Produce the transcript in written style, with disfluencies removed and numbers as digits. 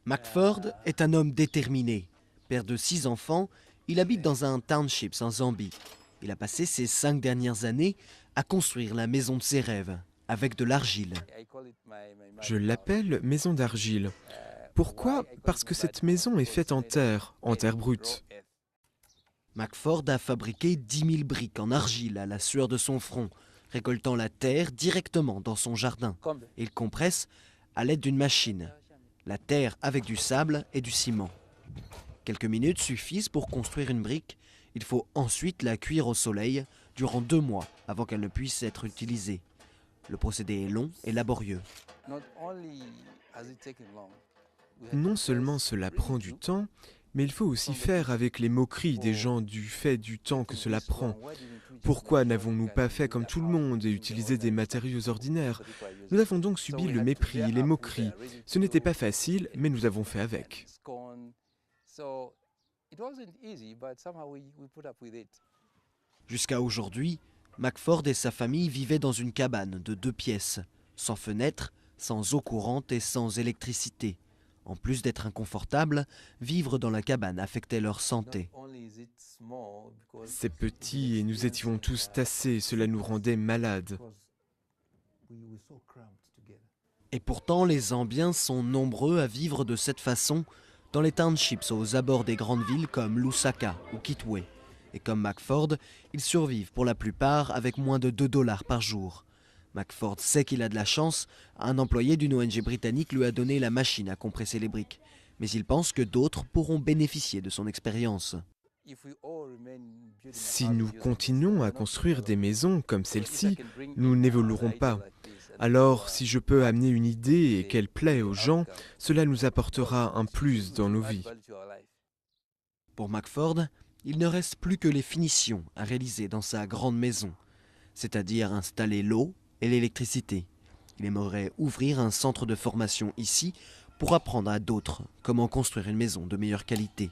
McFord est un homme déterminé. Père de 6 enfants, il habite dans un township en Zambie. Il a passé ses 5 dernières années à construire la maison de ses rêves, avec de l'argile. Je l'appelle maison d'argile. Pourquoi? Parce que cette maison est faite en terre brute. McFord a fabriqué 10 000 briques en argile à la sueur de son front, récoltant la terre directement dans son jardin. Il compresse à l'aide d'une machine, la terre avec du sable et du ciment. Quelques minutes suffisent pour construire une brique. Il faut ensuite la cuire au soleil durant 2 mois avant qu'elle ne puisse être utilisée. Le procédé est long et laborieux. Non seulement cela prend du temps, mais il faut aussi faire avec les moqueries des gens du fait du temps que cela prend. Pourquoi n'avons-nous pas fait comme tout le monde et utilisé des matériaux ordinaires? Nous avons donc subi le mépris, les moqueries. Ce n'était pas facile, mais nous avons fait avec. Jusqu'à aujourd'hui, McFord et sa famille vivaient dans une cabane de 2 pièces, sans fenêtre, sans eau courante et sans électricité. En plus d'être inconfortable, vivre dans la cabane affectait leur santé. C'est petit et nous étions tous tassés, cela nous rendait malades. Et pourtant, les Zambiens sont nombreux à vivre de cette façon dans les townships aux abords des grandes villes comme Lusaka ou Kitwe. Et comme McFord, ils survivent pour la plupart avec moins de $2 par jour. McFord sait qu'il a de la chance, un employé d'une ONG britannique lui a donné la machine à compresser les briques. Mais il pense que d'autres pourront bénéficier de son expérience. Si nous continuons à construire des maisons comme celle-ci, nous n'évoluerons pas. Alors, si je peux amener une idée et qu'elle plaît aux gens, cela nous apportera un plus dans nos vies. Pour McFord, il ne reste plus que les finitions à réaliser dans sa grande maison, c'est-à-dire installer l'eau et l'électricité. Il aimerait ouvrir un centre de formation ici pour apprendre à d'autres comment construire une maison de meilleure qualité.